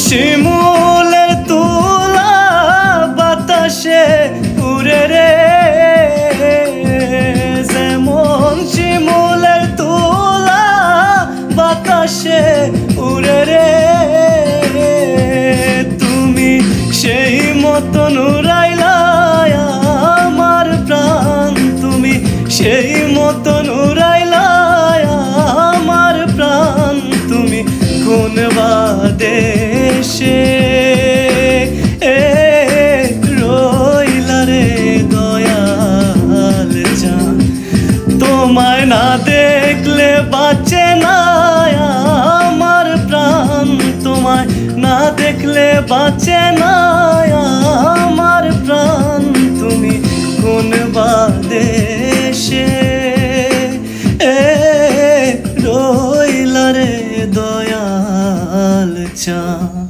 শিমুলের তুলা বাতাসে উড়ে রে, যেমন শিমুলের তুলা বাতাসে উড়ে রে, তুমি সেই মতন উড়াইলা আমার প্রাণ, তুমি সেই মতন উড়াইলা আমার প্রাণ, তুমি কোন বাদেশে রইলা রে দয়াল জান, তোমায় না দেখলে বাঁচে না আমার প্রাণ, তোমায় না দেখলে বাঁচে না আমার প্রাণ, তুমি কোন বাদেশে রইলা রে দয়াল জান।